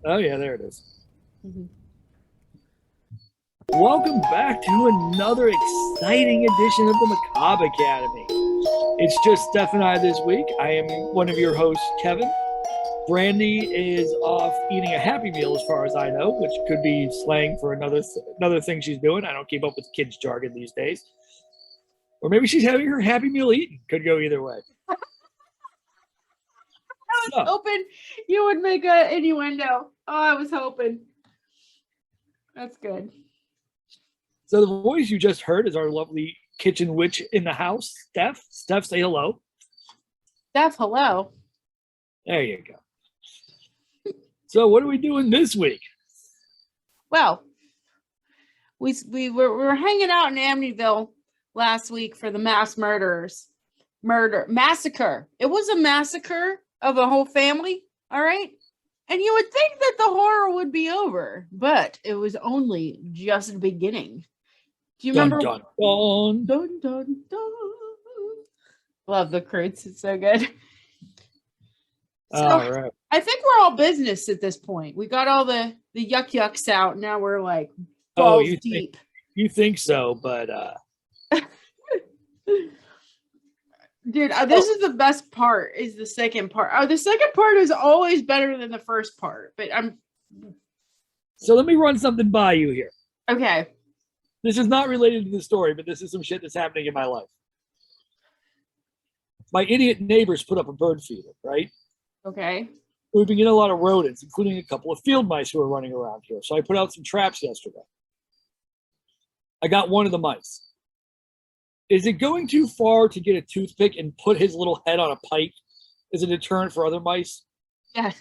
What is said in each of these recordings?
Oh, yeah, there it is. Mhm. Welcome back to another exciting edition of the Macabre Academy. It's just Steph and I this week. I am one of your hosts, Kevin. Brandy is off eating a Happy Meal, as far as I know, which could be slang for another thing she's doing. I don't keep up with kids' jargon these days. Or maybe she's having her Happy Meal eaten. Could go either way. I was hoping you would make an innuendo. Oh, I was hoping. That's good. So the voice you just heard is our lovely kitchen witch in the house, Steph. Steph, say hello. Steph, hello. There you go. So what are we doing this week? Well, we were hanging out in Amityville last week for the massacre. It was a massacre of a whole family, all right? And you would think that the horror would be over, but it was only just beginning. Do you remember? Dun, dun, Dun, dun, dun. Love the Croods. It's so good. So, all right. I think we're all business at this point. We got all the yucks out. Now we're like balls deep. You think so, but dude, this is the best part. Is the second part? The second part is always better than the first part. But so let me run something by you here. Okay. This is not related to the story, but this is some shit that's happening in my life. My idiot neighbors put up a bird feeder, right? Okay. We've been getting a lot of rodents, including a couple of field mice who are running around here. So I put out some traps yesterday. I got one of the mice. Is it going too far to get a toothpick and put his little head on a pike as a deterrent for other mice? Yeah,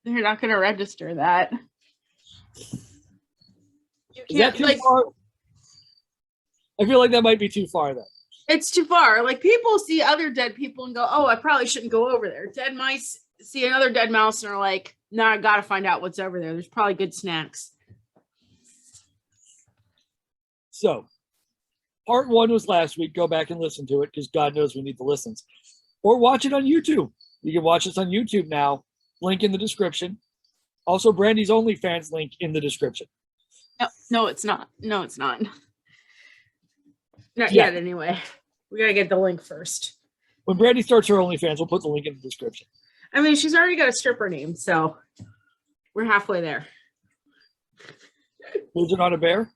they're not going to register that. You Is that too far? I feel like that might be too far then. It's too far. Like people see other dead people and go, oh, I probably shouldn't go over there. Dead mice see another dead mouse and are like, no, I got to find out what's over there. There's probably good snacks. So, part one was last week. Go back and listen to it because God knows we need the listens. Or watch it on YouTube. You can watch us on YouTube now. Link in the description. Also, Brandy's OnlyFans link in the description. No, it's not. No, it's not. Not yet, anyway. We got to get the link first. When Brandy starts her OnlyFans, we'll put the link in the description. I mean, she's already got a stripper name, so we're halfway there. Lizard on a bear?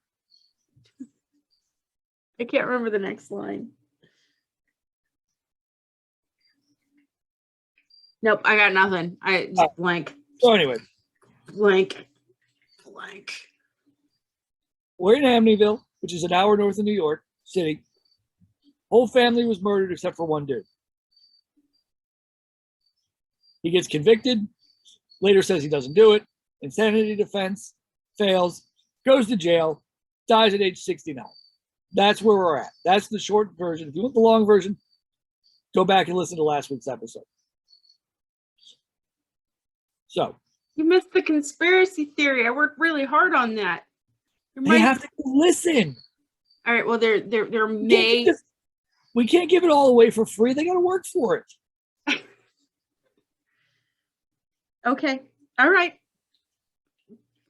I can't remember the next line. Nope, I got nothing. I just blank. So anyway. Blank. We're in Amityville, which is an hour north of New York City. Whole family was murdered except for one dude. He gets convicted, later says he doesn't do it, insanity defense, fails, goes to jail, dies at age 69. That's where we're at. That's the short version. If you want the long version, go back and listen to last week's episode. So. You missed the conspiracy theory. I worked really hard on that. They have to listen. All right, well, there may... We can't give it all away for free. They got to work for it. Okay. All right.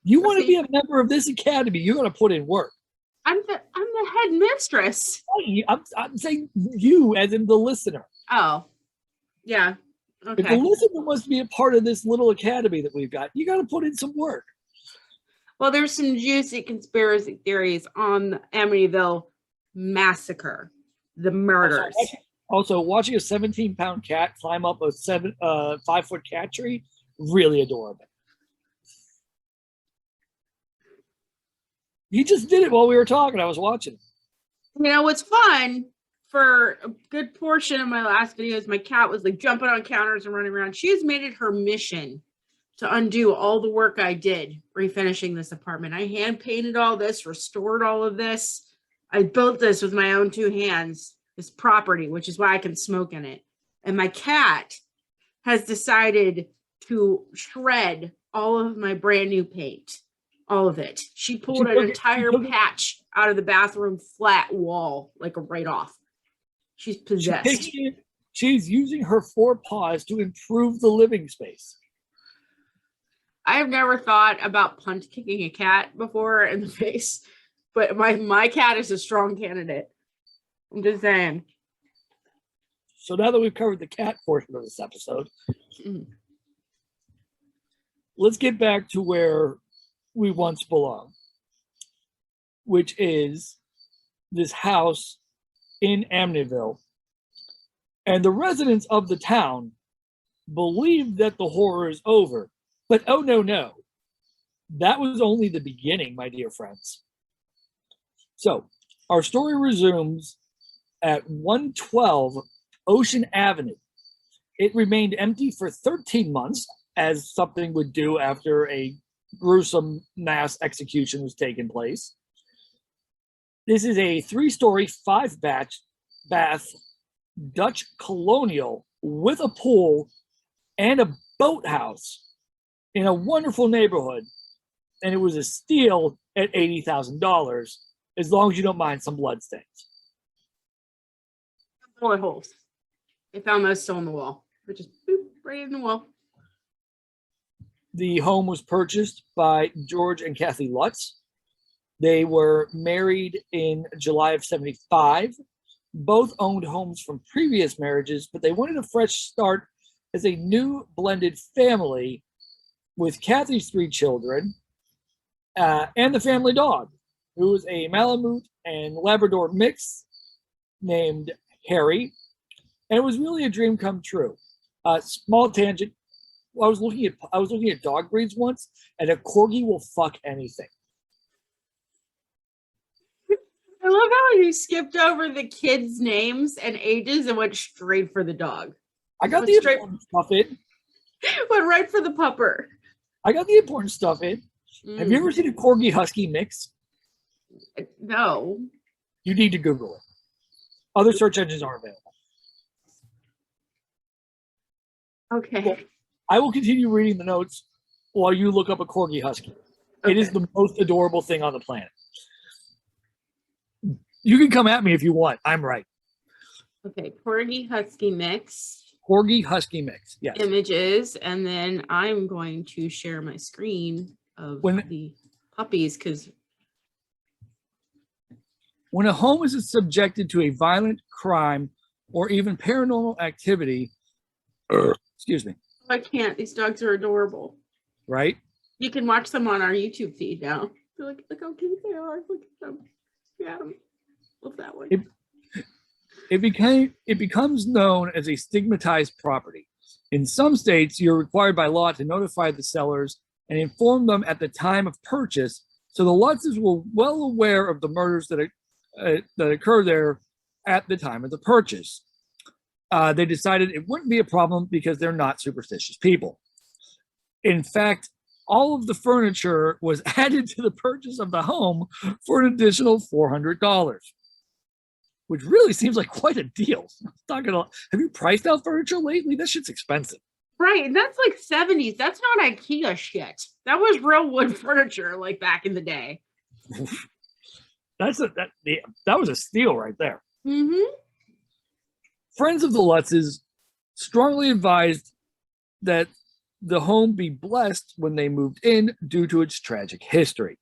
You want to be a member of this academy, you're going to put in work. I'm the head mistress. I'm saying you as in the listener. Oh, yeah. Okay. If the listener wants to be a part of this little academy that we've got, you got to put in some work. Well, there's some juicy conspiracy theories on the Amityville massacre, the murders. Also, watching a 17-pound cat climb up a 5-foot cat tree, really adorable. He just did it while we were talking. I was watching. You know what's fun? For a good portion of my last videos, my cat was like jumping on counters and running around. She has made it her mission to undo all the work I did refinishing this apartment. I hand painted all this, restored all of this. I built this with my own 2 hands, this property, which is why I can smoke in it. And my cat has decided to shred all of my brand new paint, all of it. She pulled an entire patch out of the bathroom flat wall, like a write-off. She's possessed. She's using her 4 paws to improve the living space. I have never thought about punch kicking a cat before in the face, but my cat is a strong candidate. I'm just saying. So now that we've covered the cat portion of this episode, let's get back to where we once belonged, which is this house in Amityville. And the residents of the town believe that the horror is over. But oh, no. That was only the beginning, my dear friends. So our story resumes at 112 Ocean Avenue. It remained empty for 13 months, as something would do after a gruesome mass execution was taking place. This is a 3-story, 5-bath Dutch colonial with a pool and a boathouse in a wonderful neighborhood. And it was a steal at $80,000, as long as you don't mind some bloodstains. Bullet holes. They found those still on the wall. They're just boop, right in the wall. The home was purchased by George and Kathy Lutz. They were married in July of 75. Both owned homes from previous marriages, but they wanted a fresh start as a new blended family with Kathy's 3 children and the family dog, who was a Malamute and Labrador mix named Harry. And it was really a dream come true. Small tangent. I was looking at dog breeds once, and a corgi will fuck anything. I love how you skipped over the kids' names and ages and went straight for the dog. I got the important stuff in. Went right for the pupper. I got the important stuff in. Have you ever seen a corgi husky mix? No. You need to Google it. Other search engines are available. Okay. Well, I will continue reading the notes while you look up a corgi husky. Okay. It is the most adorable thing on the planet. You can come at me if you want. I'm right. Okay, corgi husky mix. Corgi husky mix. Yes. Images, and then I'm going to share my screen of the puppies because when a home is subjected to a violent crime or even paranormal activity, excuse me. I can't. These dogs are adorable. Right? You can watch them on our YouTube feed now. They're like, look how cute they are. Look at them. Yeah. Love that one. It becomes known as a stigmatized property. In some states, you're required by law to notify the sellers and inform them at the time of purchase. So the Lutzes were well aware of the murders that occurred there at the time of the purchase. They decided it wouldn't be a problem because they're not superstitious people. In fact, all of the furniture was added to the purchase of the home for an additional $400. Which really seems like quite a deal. Have you priced out furniture lately? That shit's expensive. Right, and that's like 70s. That's not IKEA shit. That was real wood furniture, like back in the day. That was a steal right there. Mm-hmm. Friends of the Lutzes strongly advised that the home be blessed when they moved in due to its tragic history.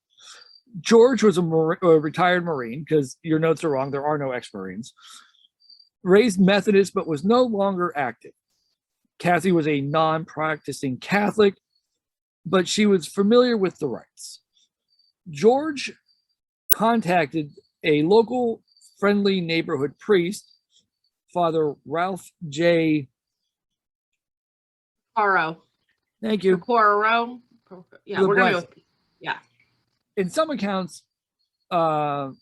George was a retired Marine, because your notes are wrong, there are no ex-Marines. Raised Methodist, but was no longer active. Kathy was a non-practicing Catholic, but she was familiar with the rites. George contacted a local friendly neighborhood priest, Father Ralph J. Caro. Thank you. Caro. Yeah, we're going to go. Yeah. In some accounts, the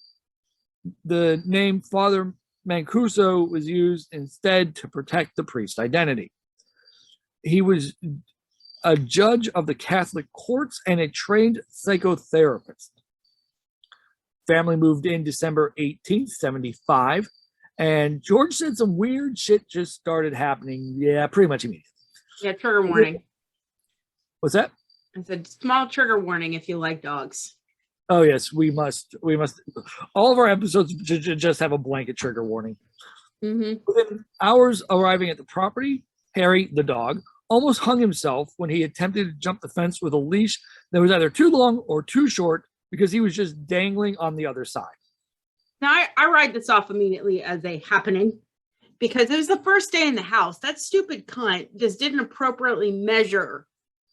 name Father Mancuso was used instead to protect the priest's identity. He was a judge of the Catholic courts and a trained psychotherapist. Family moved in December 1875, and George said some weird shit just started happening. Yeah, pretty much immediately. Yeah, trigger warning. What's that? I said small trigger warning if you like dogs. Oh yes, we must. All of our episodes should just have a blanket trigger warning. Mm-hmm. Within hours arriving at the property, Harry, the dog, almost hung himself when he attempted to jump the fence with a leash that was either too long or too short because he was just dangling on the other side. Now, I write this off immediately as a happening because it was the first day in the house. That stupid cunt just didn't appropriately measure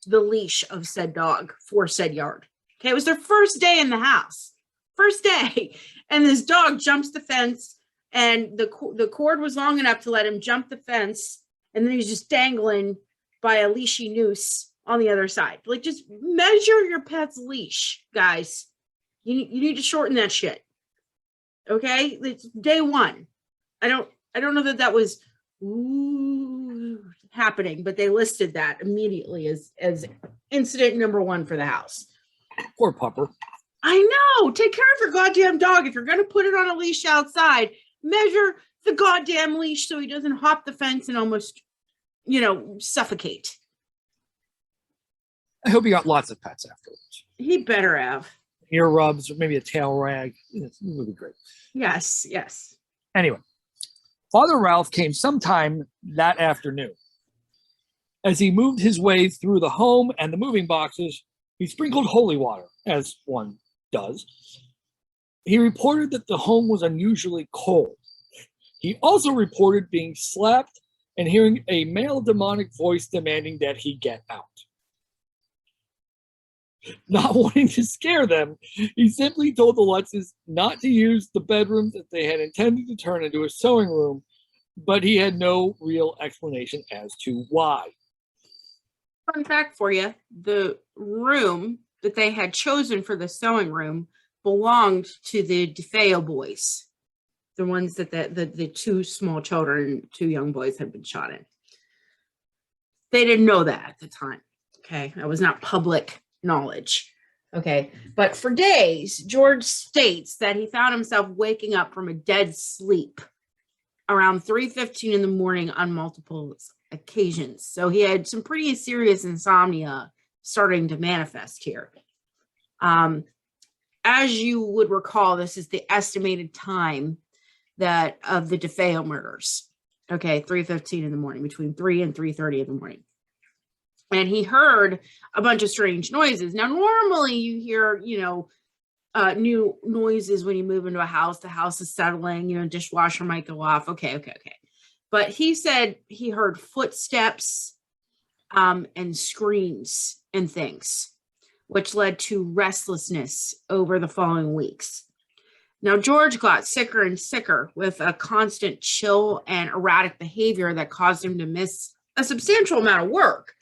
the leash of said dog for said yard. Okay, it was their first day in the house. First day. And this dog jumps the fence, and the cord was long enough to let him jump the fence, and then he's just dangling by a leashy noose on the other side. Like, just measure your pet's leash, guys. You need to shorten that shit. Okay, it's day one. I don't know that was happening, but they listed that immediately as incident number one for the house. Poor pupper. I know. Take care of your goddamn dog. If you're going to put it on a leash outside, measure the goddamn leash so he doesn't hop the fence and almost, suffocate. I hope he got lots of pets afterwards. He better have. Ear rubs, or maybe a tail rag. It would be great. Yes. Anyway, Father Ralph came sometime that afternoon. As he moved his way through the home and the moving boxes, he sprinkled holy water, as one does. He reported that the home was unusually cold. He also reported being slapped and hearing a male demonic voice demanding that he get out. Not wanting to scare them, he simply told the Lutzes not to use the bedrooms that they had intended to turn into a sewing room, but he had no real explanation as to why. Fun fact for you, the room that they had chosen for the sewing room belonged to the DeFeo boys, the ones that the two small children, two young boys had been shot in. They didn't know that at the time. Okay, that was not public knowledge. Okay, but for days, George states that he found himself waking up from a dead sleep around 3:15 in the morning on multiple occasions. So he had some pretty serious insomnia starting to manifest here. As you would recall, this is the estimated time that of the DeFeo murders. Okay, 3:15 in the morning, between 3 and 3:30 in the morning. And he heard a bunch of strange noises. Now, normally you hear, new noises when you move into a house. The house is settling, dishwasher might go off. Okay. But he said he heard footsteps and screams and things, which led to restlessness over the following weeks. Now, George got sicker and sicker with a constant chill and erratic behavior that caused him to miss a substantial amount of work.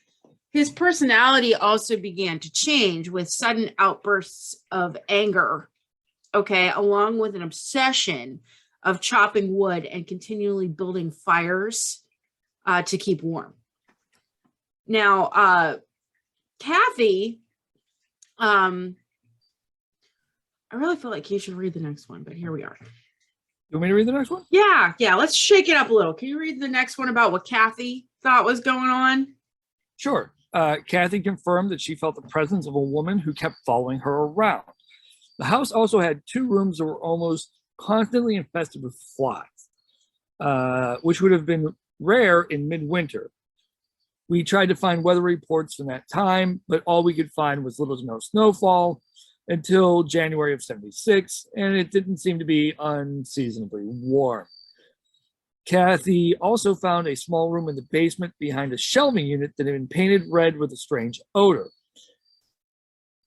His personality also began to change with sudden outbursts of anger, along with an obsession of chopping wood and continually building fires to keep warm. Now, Kathy, I really feel like you should read the next one, but here we are. You want me to read the next one? Yeah, let's shake it up a little. Can you read the next one about what Kathy thought was going on? Sure. Kathy confirmed that she felt the presence of a woman who kept following her around. The house also had two rooms that were almost constantly infested with flies, which would have been rare in midwinter. We tried to find weather reports from that time, but all we could find was little to no snowfall until January of '76, and it didn't seem to be unseasonably warm. Kathy also found a small room in the basement behind a shelving unit that had been painted red with a strange odor.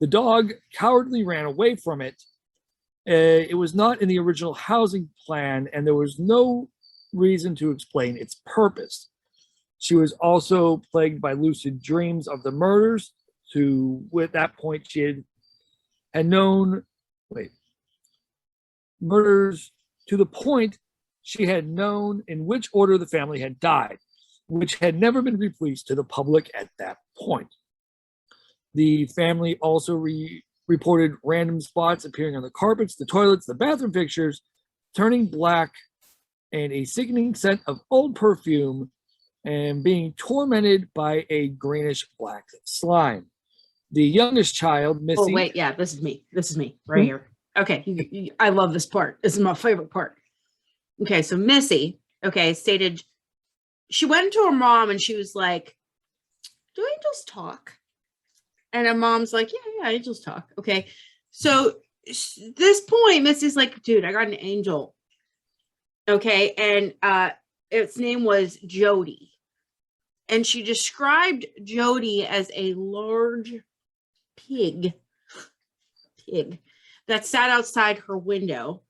The dog cowardly ran away from it. It was not in the original housing plan, and there was no reason to explain its purpose. She was also plagued by lucid dreams of the murders. At that point, she had known murders to the point she had known in which order the family had died, which had never been released to the public at that point. The family also reported random spots appearing on the carpets, the toilets, the bathroom fixtures, turning black, and a sickening scent of old perfume, and being tormented by a greenish black slime. The youngest child, Missy. Oh, wait, yeah, this is me right here. Okay, I love this part. This is my favorite part. Okay, so Missy, stated she went to her mom and she was like, do angels talk? And a mom's like, yeah, angels talk. Okay. So this point, Missy's like, dude, I got an angel. Okay. And its name was Jody. And she described Jody as a large pig that sat outside her window,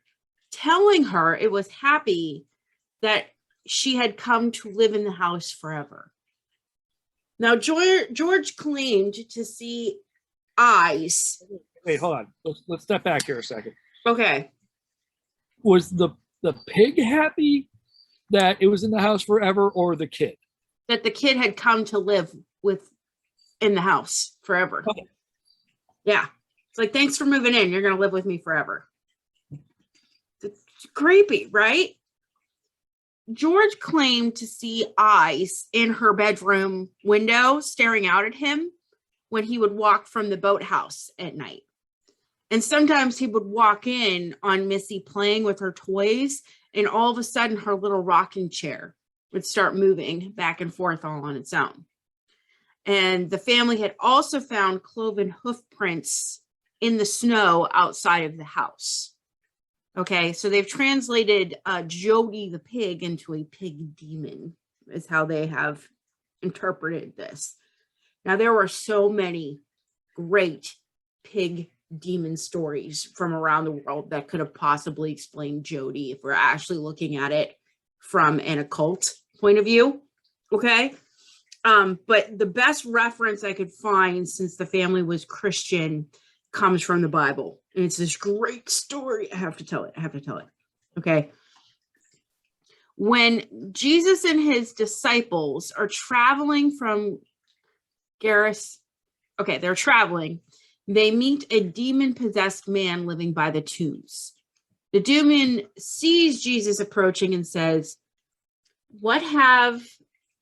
telling her it was happy that she had come to live in the house forever. Now, George claimed to see eyes. Wait, hold on. Let's step back here a second. Okay. Was the pig happy that it was in the house forever, or the kid? That the kid had come to live in the house forever. Okay. Yeah. It's like, thanks for moving in. You're going to live with me forever. It's creepy, right? George claimed to see eyes in her bedroom window staring out at him when he would walk from the boathouse at night. And sometimes he would walk in on Missy playing with her toys, and all of a sudden her little rocking chair would start moving back and forth all on its own. And the family had also found cloven hoof prints in the snow outside of the house. Okay, so they've translated Jody the pig into a pig demon, is how they have interpreted this. Now, there were so many great pig demon stories from around the world that could have possibly explained Jody if we're actually looking at it from an occult point of view. Okay, but the best reference I could find, since the family was Christian, comes from the Bible. And it's this great story. I have to tell it. Okay. When Jesus and his disciples are traveling from Garris, okay, they're traveling, they meet a demon-possessed man living by the tombs. The demon sees Jesus approaching and says, "What have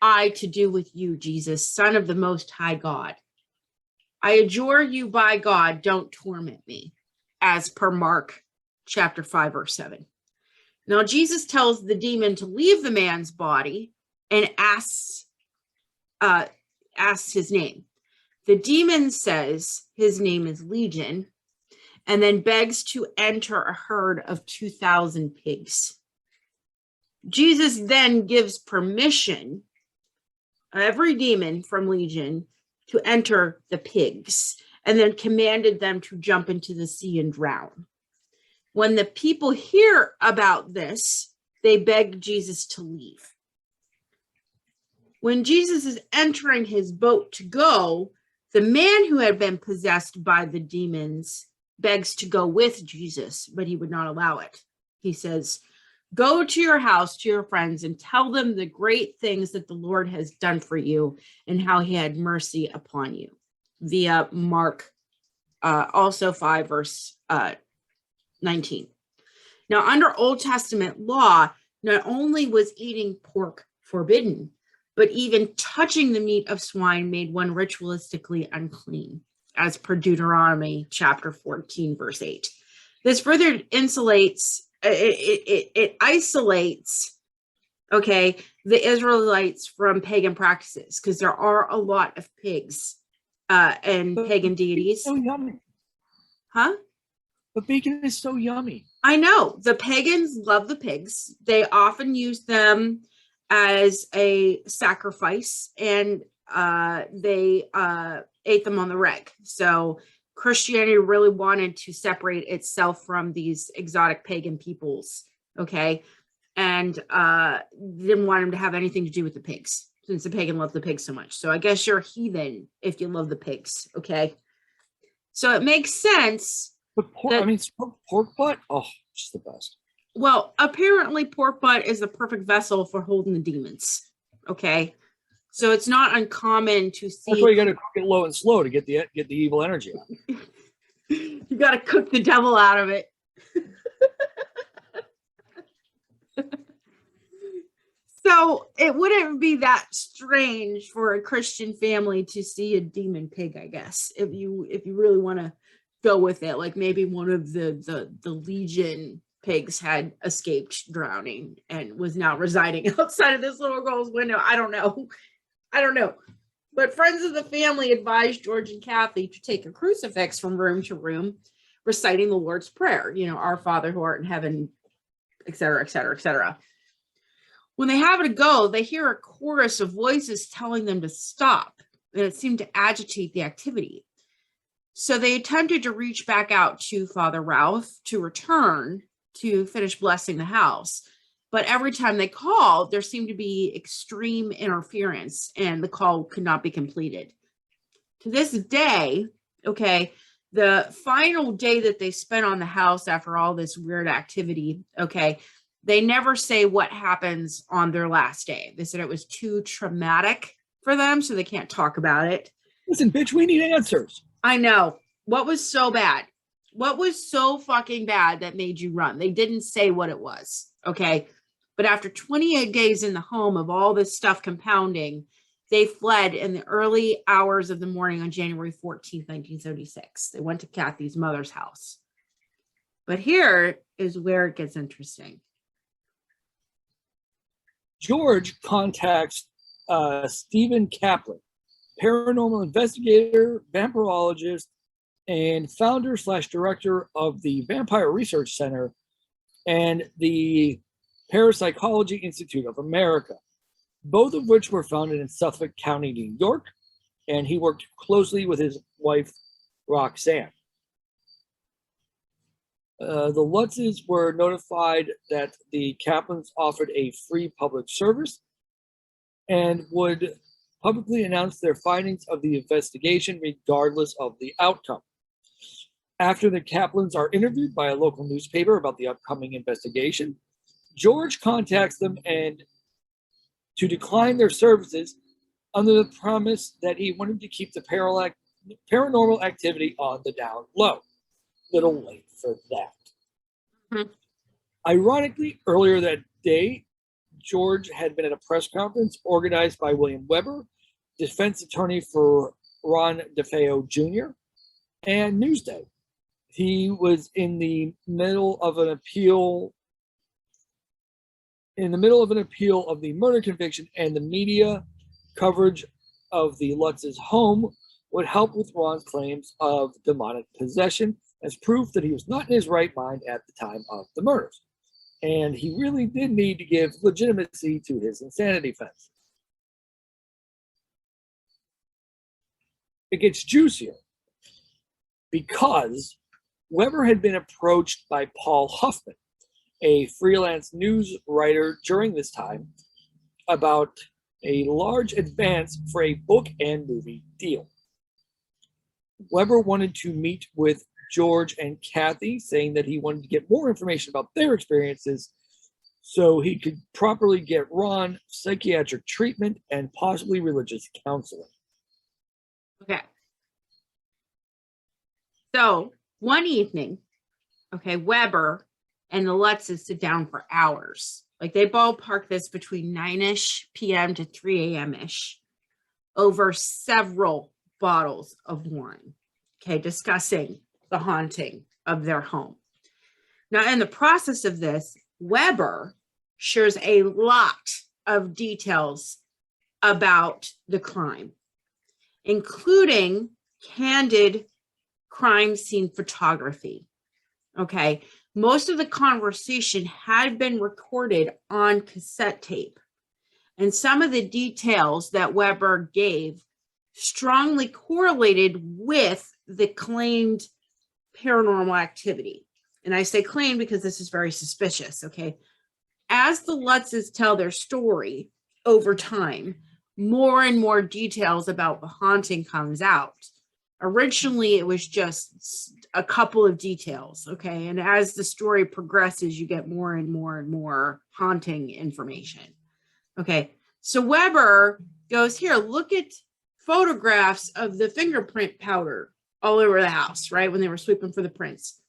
I to do with you, Jesus, Son of the Most High God? I adjure you by God, don't torment me," as per Mark chapter 5, verse 7. Now, Jesus tells the demon to leave the man's body and asks his name. The demon says his name is Legion, and then begs to enter a herd of 2,000 pigs. Jesus then gives permission, every demon from Legion, to enter the pigs, and then commanded them to jump into the sea and drown. When the people hear about this, they beg Jesus to leave. When Jesus is entering his boat to go, the man who had been possessed by the demons begs to go with Jesus, but he would not allow it. He says, "Go to your house, to your friends, and tell them the great things that the Lord has done for you and how he had mercy upon you." Via Mark, also 5, verse 19. Now, under Old Testament law, not only was eating pork forbidden, but even touching the meat of swine made one ritualistically unclean, as per Deuteronomy chapter 14, verse 8. This further insulates, it isolates, okay, the Israelites from pagan practices, because there are a lot of pigs and pagan deities. So yummy. Huh? The bacon is so yummy. I know. The pagans love the pigs. They often use them as a sacrifice, and they ate them on the reg. So Christianity really wanted to separate itself from these exotic pagan peoples, okay? And didn't want them to have anything to do with the pigs, since the pagan loved the pigs so much. So I guess you're a heathen if you love the pigs, okay? So it makes sense. But pork butt, oh, just the best. Well, apparently pork butt is the perfect vessel for holding the demons, okay? So it's not uncommon to see. That's why you got to cook it low and slow to get the evil energy out. You got to cook the devil out of it. So it wouldn't be that strange for a Christian family to see a demon pig, I guess, if you really want to go with it. Like maybe one of the Legion pigs had escaped drowning and was now residing outside of this little girl's window. I don't know. But friends of the family advised George and Kathy to take a crucifix from room to room, reciting the Lord's Prayer, our Father who art in heaven, et cetera, et cetera, et cetera. When they have it a go, they hear a chorus of voices telling them to stop, and it seemed to agitate the activity. So they attempted to reach back out to Father Ralph to return to finish blessing the house. But every time they called, there seemed to be extreme interference, and the call could not be completed. To this day, okay, the final day that they spent on the house after all this weird activity, okay, they never say what happens on their last day. They said it was too traumatic for them, so they can't talk about it. Listen, bitch, we need answers. I know. What was so bad? What was so fucking bad that made you run? They didn't say what it was, okay? But after 28 days in the home of all this stuff compounding, they fled in the early hours of the morning on January 14th, 1976. They went to Kathy's mother's house. But here is where it gets interesting. George contacts Stephen Kaplan, paranormal investigator, vampirologist, and founder/director of the Vampire Research Center and the Parapsychology Institute of America, both of which were founded in Suffolk County, New York, and he worked closely with his wife, Roxanne. The Lutzes were notified that the Kaplans offered a free public service and would publicly announce their findings of the investigation regardless of the outcome. After the Kaplans are interviewed by a local newspaper about the upcoming investigation, George contacts them and to decline their services under the promise that he wanted to keep the paranormal activity on the down low. Little late for that. Mm-hmm. Ironically, earlier that day, George had been at a press conference organized by William Weber, defense attorney for Ron DeFeo Jr., and Newsday. He was in the middle of an appeal of the murder conviction, and the media coverage of the Lutz's home would help with Ron's claims of demonic possession as proof that he was not in his right mind at the time of the murders. And he really did need to give legitimacy to his insanity fence. It gets juicier because Weber had been approached by Paul Huffman, a freelance news writer during this time, about a large advance for a book and movie deal. Weber wanted to meet with George and Kathy, saying that he wanted to get more information about their experiences so he could properly get Ron psychiatric treatment and possibly religious counseling. Okay. So one evening, okay, Weber and the Lutzes sit down for hours. Like they ballpark this between 9-ish p.m. to 3 a.m.-ish over several bottles of wine, okay, discussing the haunting of their home. Now, in the process of this, Weber shares a lot of details about the crime, including candid crime scene photography. Okay, most of the conversation had been recorded on cassette tape, and some of the details that Weber gave strongly correlated with the claimed paranormal activity. And I say claim because this is very suspicious, okay? As the Lutzes tell their story over time, more and more details about the haunting comes out. Originally, it was just a couple of details, okay? And as the story progresses, you get more and more and more haunting information, okay? So Weber goes, here, look at photographs of the fingerprint powder all over the house, right? When they were sweeping for the prints.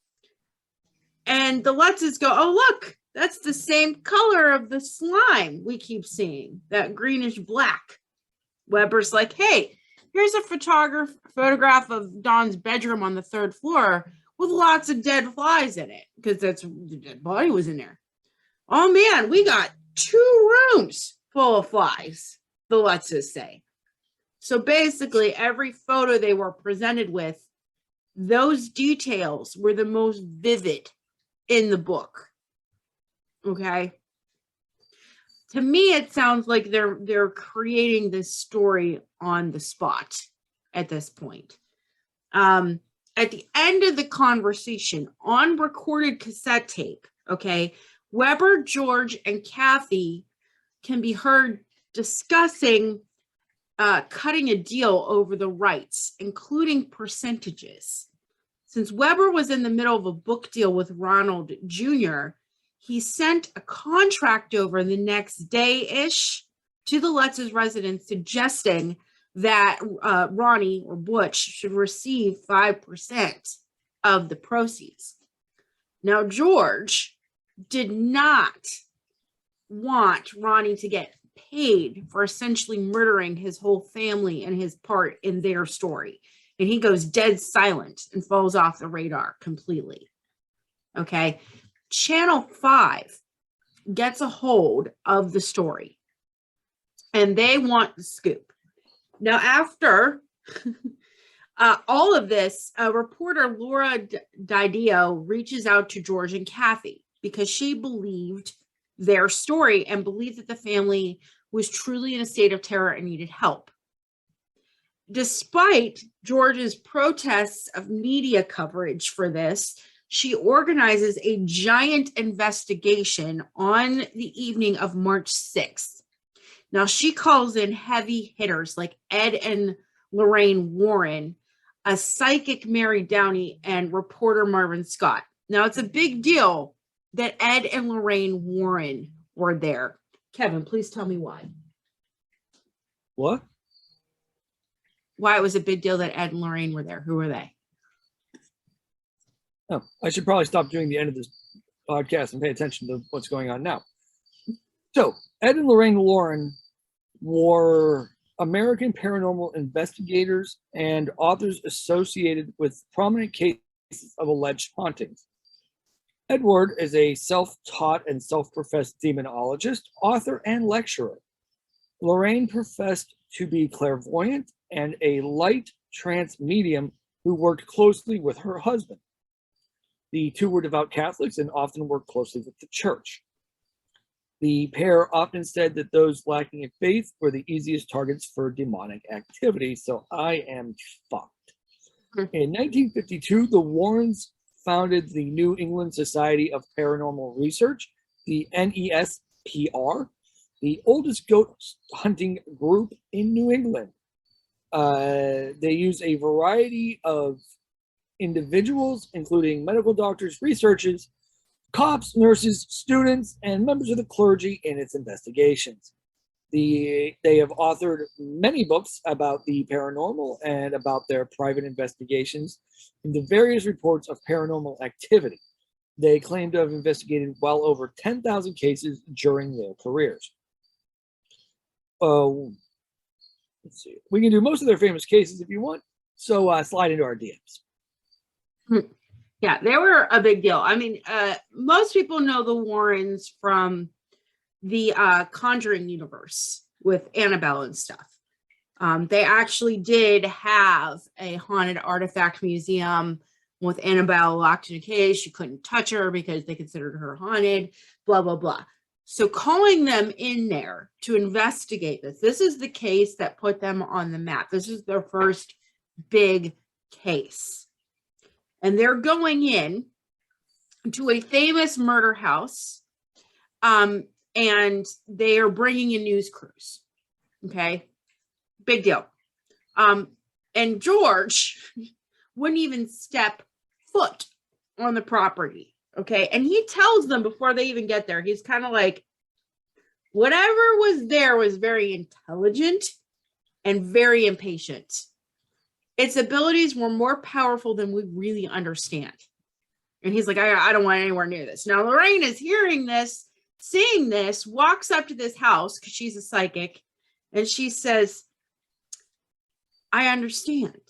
And the Lutzes go, oh, look, that's the same color of the slime we keep seeing, that greenish black. Weber's like, hey, here's a photograph of Don's bedroom on the 3rd floor with lots of dead flies in it, because that's the dead body was in there. Oh man, we got 2 rooms full of flies, the Lutzes say. So basically, every photo they were presented with, those details were the most vivid in the book. Okay. To me, it sounds like they're creating this story on the spot at this point. At the end of the conversation on recorded cassette tape, okay, Weber, George, and Kathy can be heard discussing cutting a deal over the rights, including percentages. Since Weber was in the middle of a book deal with Ronald Jr., he sent a contract over the next day-ish to the Lutz's residence, suggesting that Ronnie or Butch should receive 5% of the proceeds. Now, George did not want Ronnie to get paid for essentially murdering his whole family and his part in their story. And he goes dead silent and falls off the radar completely. Okay. Channel 5 gets a hold of the story and they want the scoop. Now, after all of this, reporter Laura Didio reaches out to George and Kathy because she believed their story and believed that the family was truly in a state of terror and needed help. Despite George's protests of media coverage for this, she organizes a giant investigation on the evening of March 6th. Now, she calls in heavy hitters like Ed and Lorraine Warren, a psychic Mary Downey, and reporter Marvin Scott. Now, it's a big deal that Ed and Lorraine Warren were there. Kevin, please tell me why. What? Why it was a big deal that Ed and Lorraine were there. Who were they? Oh, I should probably stop doing the end of this podcast and pay attention to what's going on now. So, Ed and Lorraine Warren were American paranormal investigators and authors associated with prominent cases of alleged hauntings. Edward is a self-taught and self-professed demonologist, author, and lecturer. Lorraine professed to be clairvoyant and a light trance medium who worked closely with her husband. The two were devout Catholics and often worked closely with the church. The pair often said that those lacking in faith were the easiest targets for demonic activity, so I am fucked. In 1952, the Warrens founded the New England Society of Paranormal Research, the NESPR, the oldest ghost hunting group in New England. They use a variety of individuals, including medical doctors, researchers, cops, nurses, students, and members of the clergy in its investigations. They have authored many books about the paranormal and about their private investigations into various reports of paranormal activity. They claim to have investigated well over 10,000 cases during their careers. Let's see. We can do most of their famous cases if you want, so slide into our DMs. Yeah, they were a big deal. I mean, most people know the Warrens from the Conjuring universe with Annabelle and stuff. They actually did have a haunted artifact museum with Annabelle locked in a cage. She couldn't touch her because they considered her haunted, blah, blah, blah. So calling them in there to investigate this is the case that put them on the map. This is their first big case. And they're going in to a famous murder house, and they are bringing in news crews. Okay, big deal. And George wouldn't even step foot on the property. Okay, and he tells them before they even get there, he's kind of like, whatever was there was very intelligent and very impatient. Its abilities were more powerful than we really understand. And he's like, I don't want anywhere near this. Now, Lorraine is hearing this, seeing this, walks up to this house because she's a psychic. And she says, I understand.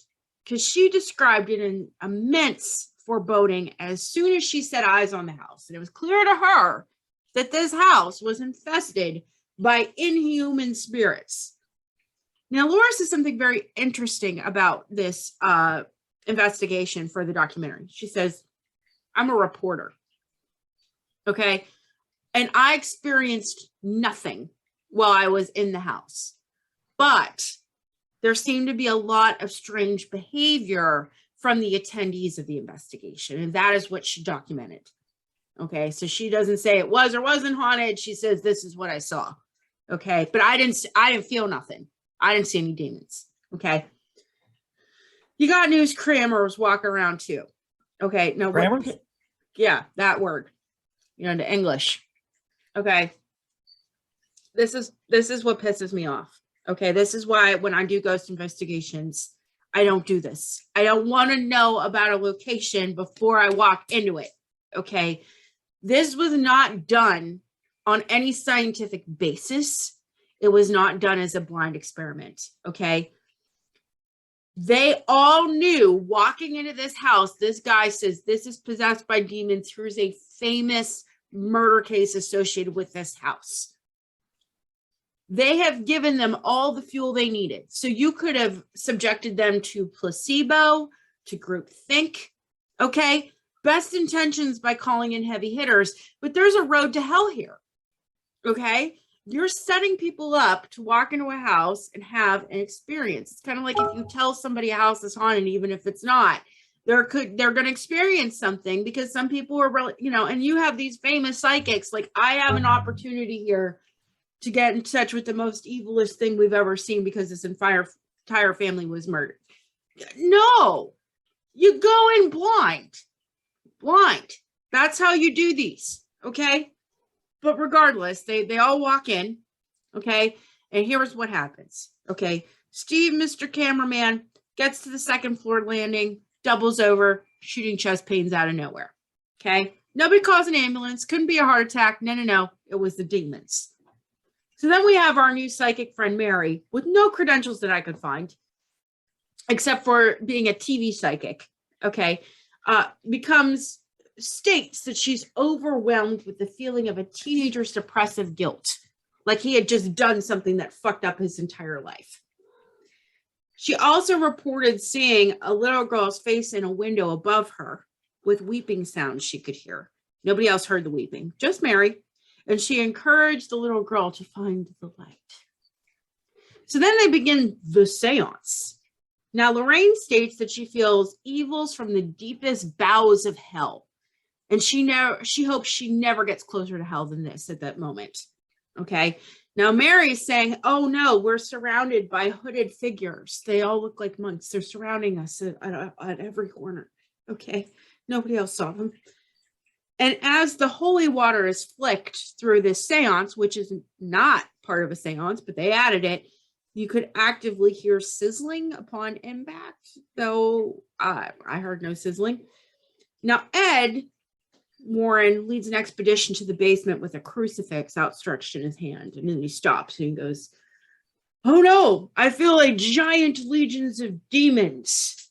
Because she described it in immense foreboding as soon as she set eyes on the house. And it was clear to her that this house was infested by inhuman spirits. Now, Laura says something very interesting about this investigation for the documentary. She says, I'm a reporter. Okay. And I experienced nothing while I was in the house. But there seemed to be a lot of strange behavior from the attendees of the investigation. And that is what she documented. Okay. So she doesn't say it was or wasn't haunted. She says, this is what I saw. Okay. But I didn't feel nothing. I didn't see any demons. Okay. You got news, Kramer walking around too. Okay. No, Kramer? Yeah, that word. The English. Okay. This is what pisses me off. Okay. This is why when I do ghost investigations, I don't do this. I don't want to know about a location before I walk into it. Okay. This was not done on any scientific basis. It was not done as a blind experiment. Okay. They all knew walking into this house, this guy says this is possessed by demons. Here's a famous murder case associated with this house. They have given them all the fuel they needed. So you could have subjected them to placebo, to group think. Okay. Best intentions by calling in heavy hitters, but there's a road to hell here. Okay. You're setting people up to walk into a house and have an experience. It's kind of like if you tell somebody a house is haunted, even if it's not, they're going to experience something because some people are really, and you have these famous psychics. Like I have an opportunity here to get in touch with the most evilest thing we've ever seen because this entire family was murdered. No, you go in blind. That's how you do these. Okay. But regardless, they all walk in, okay? And here's what happens, okay? Steve, Mr. Cameraman, gets to the second floor landing, doubles over, shooting chest pains out of nowhere, okay? Nobody calls an ambulance. Couldn't be a heart attack. No. It was the demons. So then we have our new psychic friend, Mary, with no credentials that I could find, except for being a TV psychic, okay? States that she's overwhelmed with the feeling of a teenager's depressive guilt, like he had just done something that fucked up his entire life. She also reported seeing a little girl's face in a window above her with weeping sounds she could hear. Nobody else heard the weeping, just Mary. And she encouraged the little girl to find the light. So then they begin the seance. Now, Lorraine states that she feels evils from the deepest bowels of hell. And she hopes she never gets closer to hell than this at that moment. Okay. Now Mary's saying, oh no, we're surrounded by hooded figures. They all look like monks. They're surrounding us at every corner. Okay. Nobody else saw them. And as the holy water is flicked through this seance, which is not part of a seance, but they added it, you could actively hear sizzling upon impact, though I heard no sizzling. Now, Ed Warren leads an expedition to the basement with a crucifix outstretched in his hand. And then he stops and he goes, oh no, I feel like giant legions of demons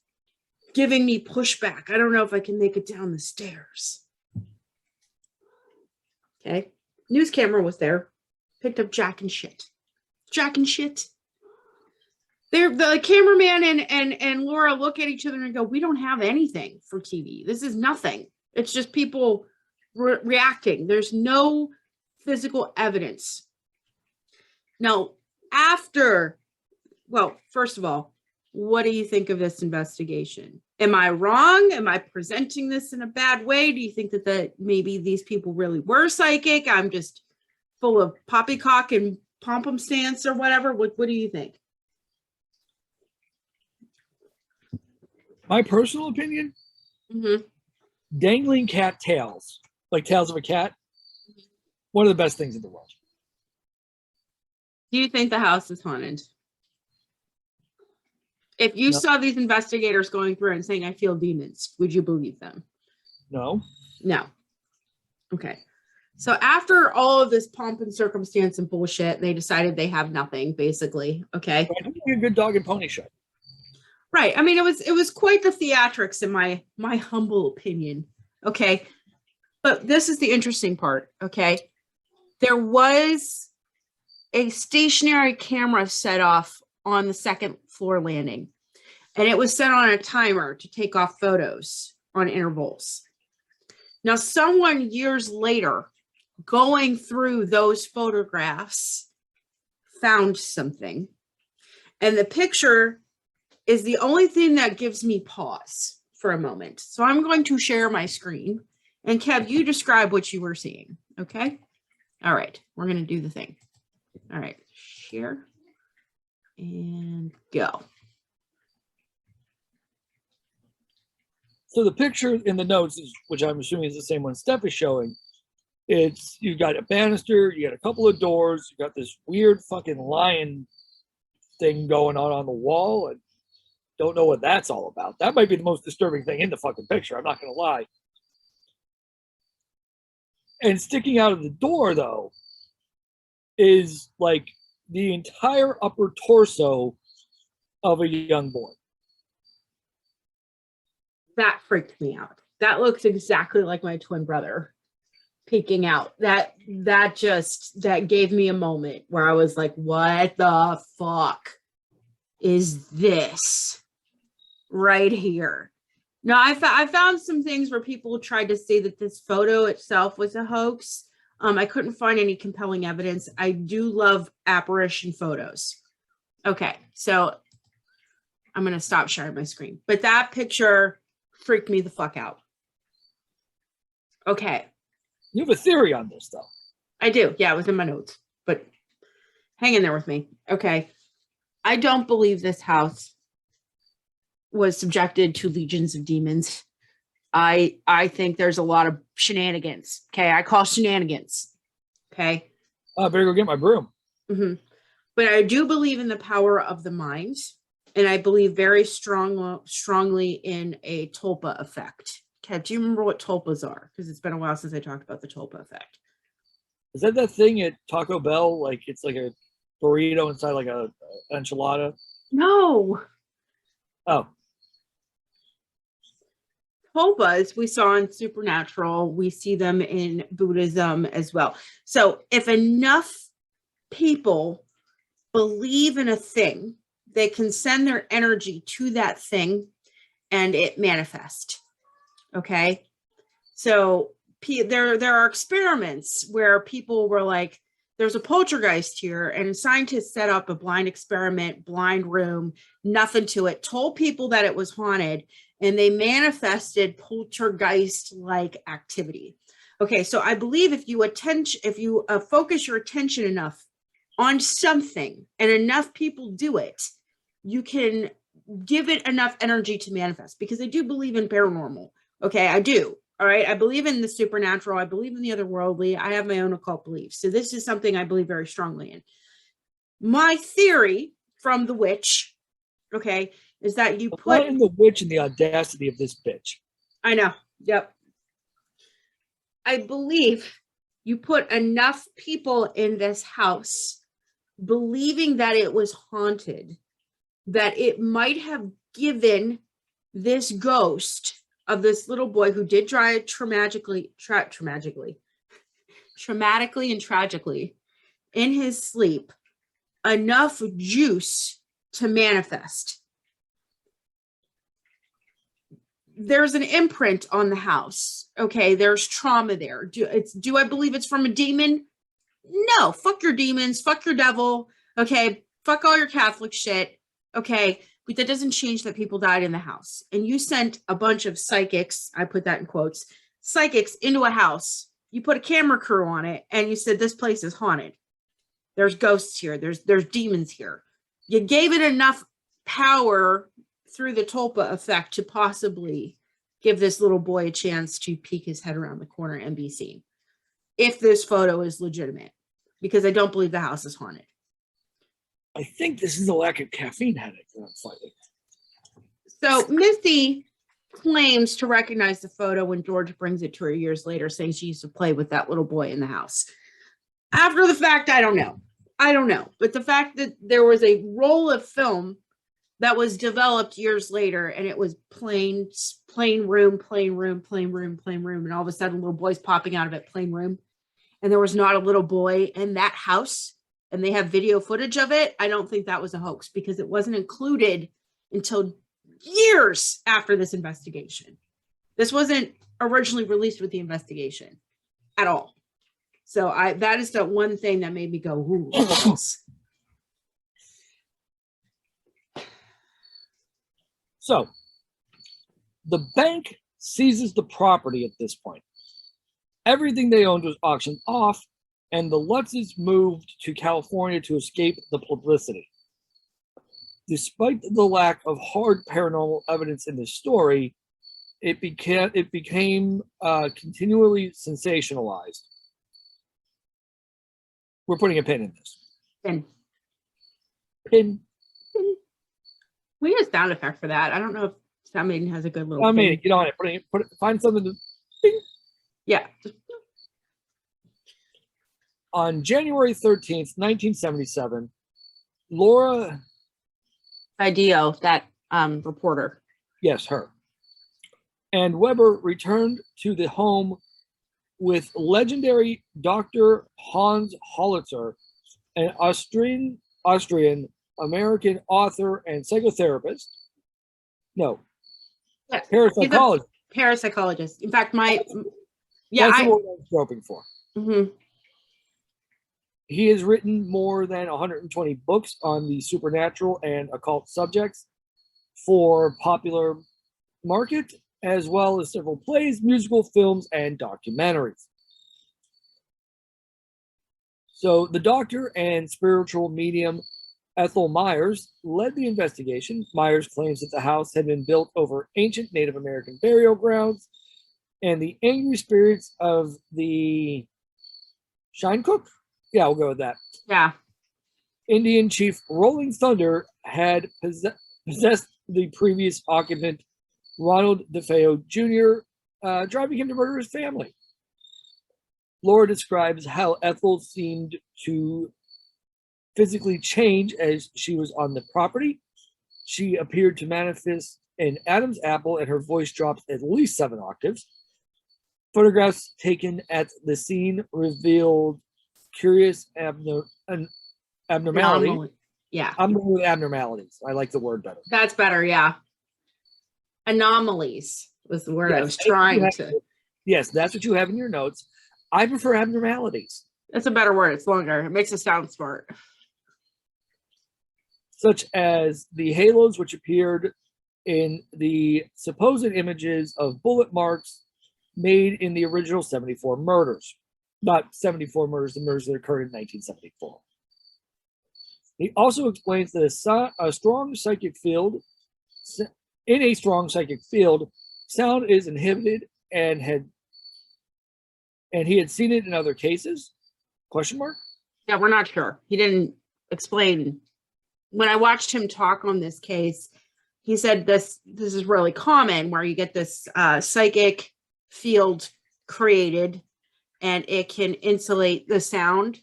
giving me pushback. I don't know if I can make it down the stairs. Okay. News camera was there. Picked up Jack and shit. The cameraman and Laura look at each other and go, we don't have anything for TV. This is nothing. It's just people reacting. There's no physical evidence. Now, first of all, what do you think of this investigation? Am I wrong? Am I presenting this in a bad way? Do you think that maybe these people really were psychic? I'm just full of poppycock and pom-pom stance or whatever. What do you think? My personal opinion? Mm-hmm. Dangling cat tails, like tails of a cat, one of the best things in the world. Do you think the house is haunted? If you saw these investigators going through and saying, I feel demons, would you believe them? No. Okay. So after all of this pomp and circumstance and bullshit, they decided they have nothing, basically. Okay. I think a good dog and pony show. Right. I mean, it was quite the theatrics in my humble opinion. Okay. But this is the interesting part. Okay. There was a stationary camera set off on the second floor landing. And it was set on a timer to take off photos on intervals. Now, someone years later, going through those photographs, found something. And the picture is the only thing that gives me pause for a moment. So I'm going to share my screen. And Kev, you describe what you were seeing, okay? All right, we're going to do the thing. All right, share and go. So the picture in the notes, which I'm assuming is the same one Steph is showing, it's you got a banister, you got a couple of doors, you got this weird fucking lion thing going on the wall, and don't know what that's all about. That might be the most disturbing thing in the fucking picture. I'm not going to lie. And sticking out of the door, though, is like the entire upper torso of a young boy. That freaked me out. That looks exactly like my twin brother peeking out. That gave me a moment where I was like, what the fuck is this right here? Now, I found some things where people tried to say that this photo itself was a hoax. I couldn't find any compelling evidence. I do love apparition photos. Okay, so I'm going to stop sharing my screen. But that picture freaked me the fuck out. Okay. You have a theory on this, though. I do. Yeah, it was in my notes. But hang in there with me. Okay. I don't believe this house was subjected to legions of demons. I think there's a lot of shenanigans. Okay, I call shenanigans. Okay. I better go get my broom. Mm-hmm. But I do believe in the power of the mind, and I believe very strongly in a tulpa effect. Okay, do you remember what tulpas are? Because it's been a while since I talked about the tulpa effect. Is that thing at Taco Bell? Like it's like a burrito inside like a enchilada? No. Oh. Tulpas we saw in Supernatural. We see them in Buddhism as well. So if enough people believe in a thing, they can send their energy to that thing and it manifests. Okay. So there are experiments where people were like, there's a poltergeist here, and scientists set up a blind experiment, blind room, nothing to it, told people that it was haunted, and they manifested poltergeist-like activity. Okay, so I believe if you focus your attention enough on something and enough people do it, you can give it enough energy to manifest, because I do believe in paranormal. Okay, I do. All right. I believe in the supernatural. I believe in the otherworldly. I have my own occult beliefs. So this is something I believe very strongly in. My theory from The Witch, okay, is that you put in The Witch and the audacity of this bitch. I know. Yep. I believe you put enough people in this house believing that it was haunted, that it might have given this ghost of this little boy who did die traumatically and tragically in his sleep enough juice to manifest. There's an imprint on the house. Okay, there's trauma there. Do I believe it's from a demon? No, fuck your demons, fuck your devil. Okay, fuck all your Catholic shit. Okay, but that doesn't change that people died in the house. And you sent a bunch of psychics, I put that in quotes, psychics into a house. You put a camera crew on it and you said, this place is haunted. There's ghosts here. There's demons here. You gave it enough power through the tulpa effect to possibly give this little boy a chance to peek his head around the corner and be seen. If this photo is legitimate, because I don't believe the house is haunted. I think this is a lack of caffeine headache that I'm fighting. So Missy claims to recognize the photo when George brings it to her years later, saying she used to play with that little boy in the house. After the fact, I don't know. But the fact that there was a roll of film that was developed years later, and it was plain room, and all of a sudden little boys popping out of it, plain room, and there was not a little boy in that house, and they have video footage of it, I don't think that was a hoax because it wasn't included until years after this investigation. This wasn't originally released with the investigation at all. So that is the one thing that made me go, ooh, false. So the bank seizes the property at this point. Everything they owned was auctioned off, and the Lutzes moved to California to escape the publicity. Despite the lack of hard paranormal evidence in this story, it became continually sensationalized. We're putting a pin in this. Pin. We need a sound effect for that. I don't know if Sound Maiden has a good little. I mean, get on it. Put it. Find something to. Bing. Yeah. On January 13th, 1977, Laura. Idio, that reporter. Yes, her. And Weber returned to the home with legendary Dr. Hans Hollitzer, an Austrian-American author and psychotherapist. No. Yes. Parapsychologist. Parapsychologist. In fact, that's the word I was groping for. Mm-hmm. He has written more than 120 books on the supernatural and occult subjects for popular market, as well as several plays, musical films, and documentaries. So the doctor and spiritual medium Ethel Myers led the investigation. Myers claims that the house had been built over ancient Native American burial grounds, and the angry spirits of the Shinecook? Yeah, we'll go with that. Yeah. Indian chief Rolling Thunder had possessed the previous occupant, Ronald DeFeo Jr., driving him to murder his family. Laura describes how Ethel seemed to physically change as she was on the property. She appeared to manifest an Adam's apple, and her voice dropped at least 7 octaves. Photographs taken at the scene revealed curious abnormality. Yeah. I'm going with abnormalities. I like the word better. That's better, yeah. Anomalies was the word I was trying to. Yes, that's what you have in your notes. I prefer abnormalities. That's a better word. It's longer. It makes it sound smart. Such as the halos which appeared in the supposed images of bullet marks made in the original 74 murders. Not 74 murders, the murders that occurred in 1974. He also explains that in a strong psychic field, sound is inhibited, and he had seen it in other cases. Question mark? Yeah, we're not sure. He didn't explain. When I watched him talk on this case, he said this is really common, where you get this psychic field created, and it can insulate the sound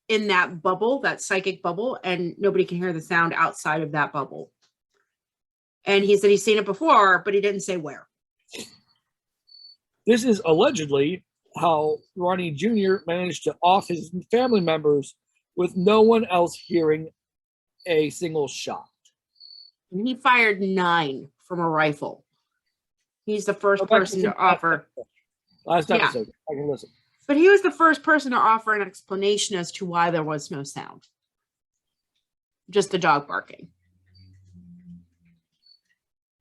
in that bubble, that psychic bubble, and nobody can hear the sound outside of that bubble. And he said he's seen it before, but he didn't say where. This is allegedly how Ronnie Jr. managed to off his family members with no one else hearing a single shot. And he fired 9 from a rifle. He's the first person to offer. Last episode, I can listen. But he was the first person to offer an explanation as to why there was no sound. Just the dog barking.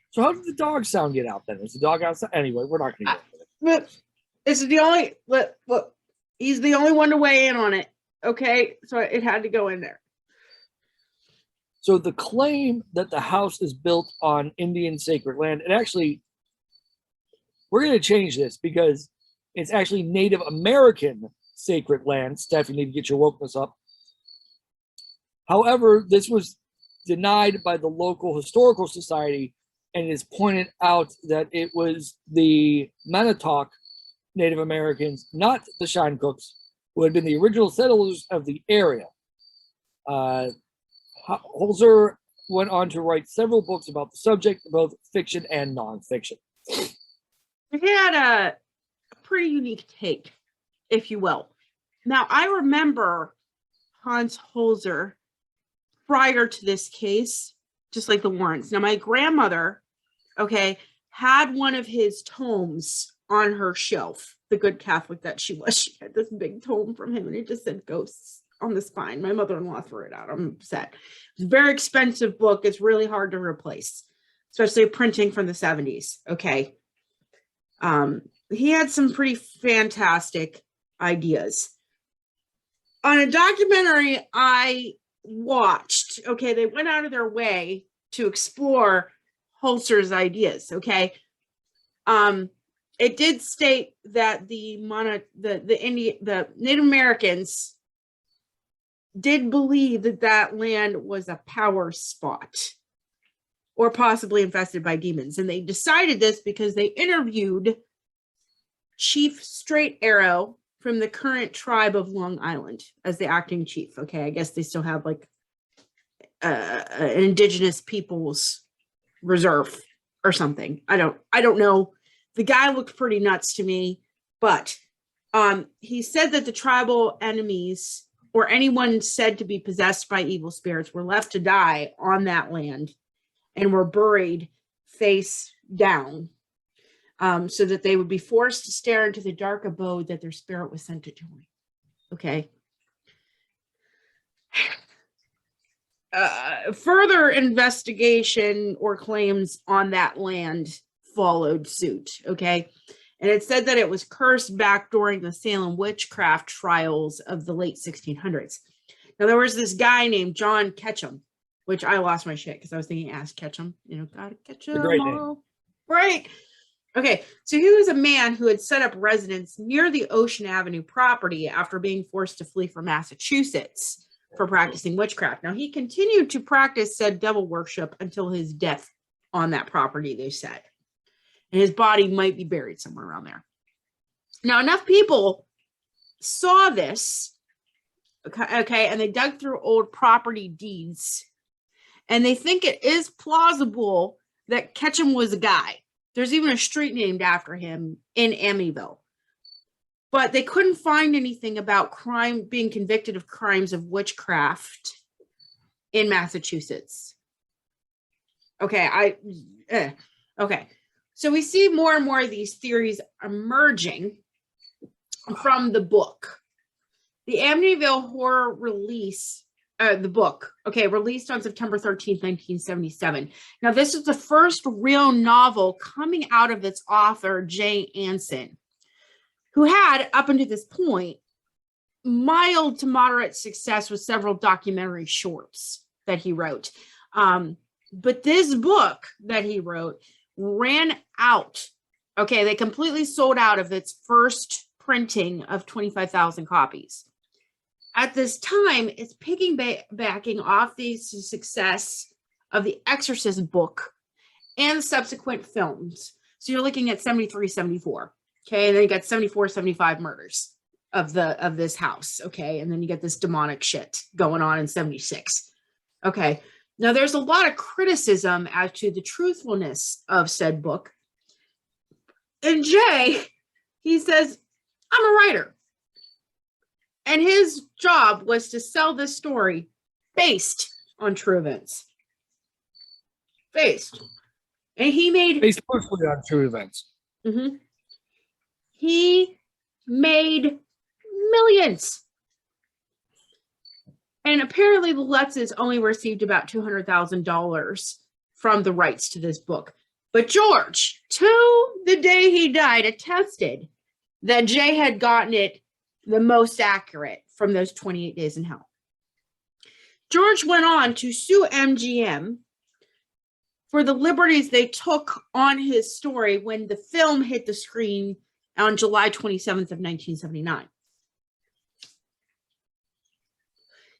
So how did the dog sound get out then? Was the dog outside? Anyway, we're not going to get into it. But this is the only, look, he's the only one to weigh in on it. Okay, so it had to go in there. So the claim that the house is built on Indian sacred land, it actually, we're going to change this because it's actually Native American sacred land. Steph, you need to get your wokeness up. However, this was denied by the local historical society, and it is pointed out that it was the Manitowoc Native Americans, not the Shinecooks, who had been the original settlers of the area. Holzer went on to write several books about the subject, both fiction and nonfiction. He had a pretty unique take, if you will. Now, I remember Hans Holzer prior to this case, just like the Warrens. Now, my grandmother, okay, had one of his tomes on her shelf, the good Catholic that she was. She had this big tome from him, and it just said ghosts on the spine. My mother-in-law threw it out. I'm upset. It's a very expensive book. It's really hard to replace, especially printing from the 70s. Okay. He had some pretty fantastic ideas. On a documentary I watched, okay, they went out of their way to explore Holzer's ideas, okay? It did state that the Native Americans did believe that that land was a power spot or possibly infested by demons. And they decided this because they interviewed Chief Straight Arrow from the current tribe of Long Island as the acting chief. Okay, I guess they still have like an indigenous peoples reserve or something. I don't know. The guy looked pretty nuts to me, but he said that the tribal enemies or anyone said to be possessed by evil spirits were left to die on that land and were buried face down, so that they would be forced to stare into the dark abode that their spirit was sent to join. Okay. Further investigation or claims on that land followed suit. Okay. And it said that it was cursed back during the Salem witchcraft trials of the late 1600s. Now, there was this guy named John Ketchum, which I lost my shit because I was thinking Ask Ketchum. You know, gotta catch them all. Right. Okay, so he was a man who had set up residence near the Ocean Avenue property after being forced to flee from Massachusetts for practicing witchcraft. Now, he continued to practice said devil worship until his death on that property, they said. And his body might be buried somewhere around there. Now, enough people saw this, okay, and they dug through old property deeds, and they think it is plausible that Ketchum was a guy. There's even a street named after him in Amityville. But they couldn't find anything about being convicted of crimes of witchcraft in Massachusetts. Okay, okay. So we see more and more of these theories emerging from the book. The Amityville Horror release, the book, okay, released on September 13th, 1977. Now, this is the first real novel coming out of its author, Jay Anson, who had, up until this point, mild to moderate success with several documentary shorts that he wrote. But this book that he wrote ran out. Okay, they completely sold out of its first printing of 25,000 copies. At this time, it's piggybacking off the success of the Exorcist book and subsequent films. So you're looking at 73, 74. Okay, and then you got 74, 75 murders of this house. Okay, and then you get this demonic shit going on in 76. Okay, now there's a lot of criticism as to the truthfulness of said book. And Jay, he says, I'm a writer. And his job was to sell this story based on true events. Based. And he made... Based mostly on true events. Mm-hmm. He made millions. And apparently the Lutzes only received about $200,000 from the rights to this book. But George, to the day he died, attested that Jay had gotten it the most accurate from those 28 days in hell. George went on to sue MGM for the liberties they took on his story when the film hit the screen on July 27th of 1979.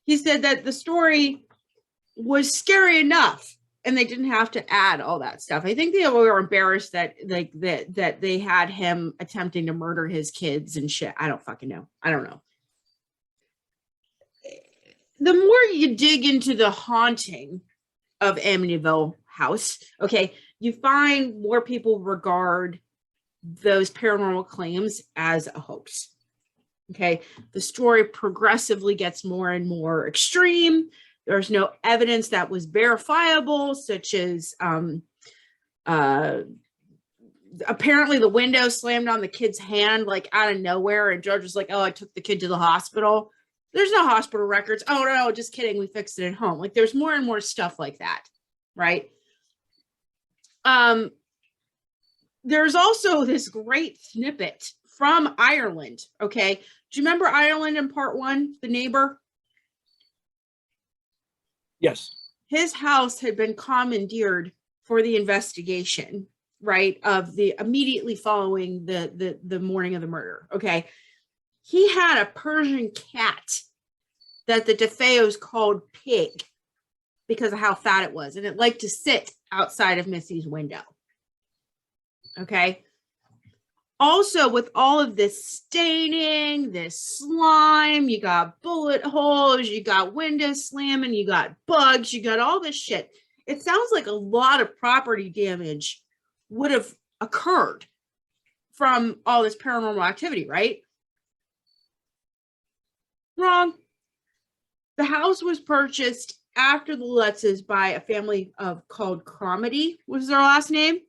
He said that the story was scary enough and they didn't have to add all that stuff. I think they were embarrassed that that they had him attempting to murder his kids and shit. I don't fucking know. I don't know. The more you dig into the haunting of Amityville House, okay, you find more people regard those paranormal claims as a hoax. Okay. The story progressively gets more and more extreme. There's no evidence that was verifiable, such as apparently the window slammed on the kid's hand like out of nowhere, and George was like, oh, I took the kid to the hospital. There's no hospital records. Oh no, just kidding, we fixed it at home. Like there's more and more stuff like that, right? There's also this great snippet from Ireland. Okay, do you remember Ireland in part 1, the neighbor? Yes. His house had been commandeered for the investigation, right, of the immediately following the morning of the murder. Okay, he had a Persian cat that the DeFeos called Pig because of how fat it was, and it liked to sit outside of Missy's window. Okay. Also, with all of this staining, this slime, you got bullet holes, you got windows slamming, you got bugs, you got all this shit. It sounds like a lot of property damage would have occurred from all this paranormal activity, right? Wrong. The house was purchased after the Lutzes by a family called Cromedy, was their last name.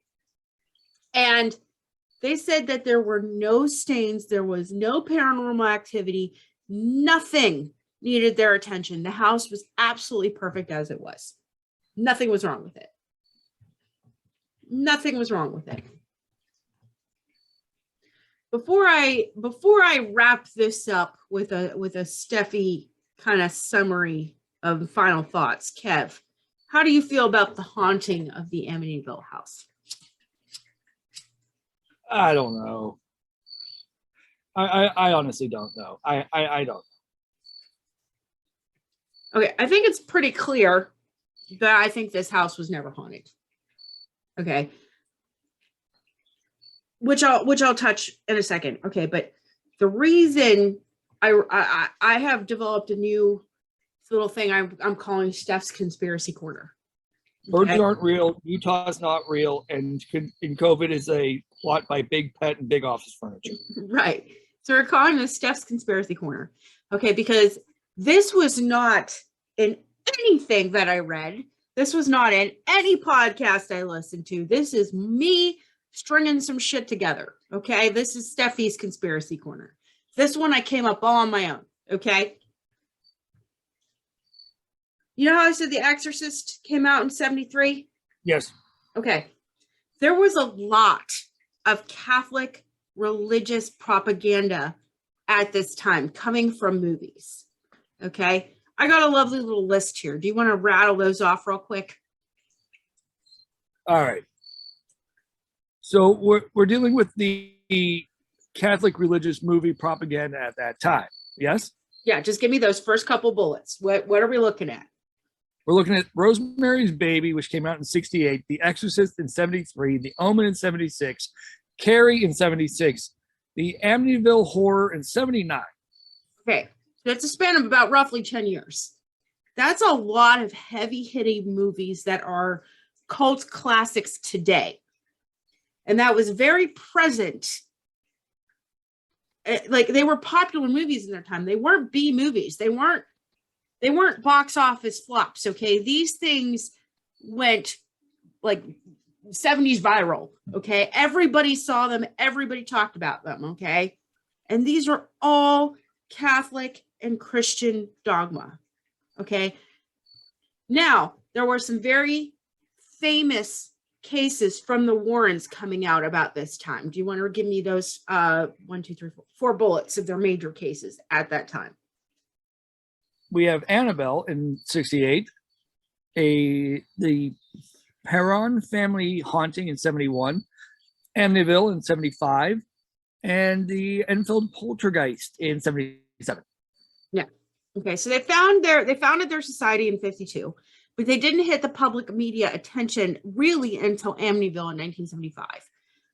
And they said that there were no stains, there was no paranormal activity, nothing needed their attention. The house was absolutely perfect as it was. Nothing was wrong with it. Nothing was wrong with it. Before I wrap this up with a Steffi kind of summary of final thoughts, Kev, how do you feel about the haunting of the Amityville house? I don't know. I honestly don't know. I don't. Okay, I think it's pretty clear that I think this house was never haunted. Okay. Which I'll touch in a second. Okay, but the reason I have developed a new little thing I'm calling Steph's Conspiracy Corner. Birds aren't real. Utah's not real, and COVID is a plot by Big Pet and Big Office Furniture. Right. So we're calling this Steph's Conspiracy Corner. Okay, because this was not in anything that I read. This was not in any podcast I listened to. This is me stringing some shit together. Okay, this is Steffi's Conspiracy Corner. This one I came up all on my own. Okay. You know how I said The Exorcist came out in 73? Yes. Okay. There was a lot of Catholic religious propaganda at this time coming from movies. Okay. I got a lovely little list here. Do you want to rattle those off real quick? All right. So we're dealing with the Catholic religious movie propaganda at that time. Yes? Yeah, just give me those first couple bullets. What are we looking at? We're looking at Rosemary's Baby, which came out in 68, The Exorcist in 73, The Omen in 76, Carrie in 76, The Amityville Horror in 79. Okay, that's a span of about roughly 10 years. That's a lot of heavy-hitting movies that are cult classics today. And that was very present. Like, they were popular movies in their time. They weren't B movies. They weren't box office flops. Okay, these things went like 70s viral. Okay, everybody saw them, everybody talked about them. Okay, and these are all Catholic and Christian dogma. Okay, now there were some very famous cases from the Warrens coming out about this time. Do you want to give me those 1, 2, 3, 4 bullets of their major cases at that time? We have Annabelle in 68, the Perron family haunting in 71, Amityville in 75, and the Enfield poltergeist in 77. Yeah. Okay. So they founded their society in 52, but they didn't hit the public media attention really until Amityville in 1975.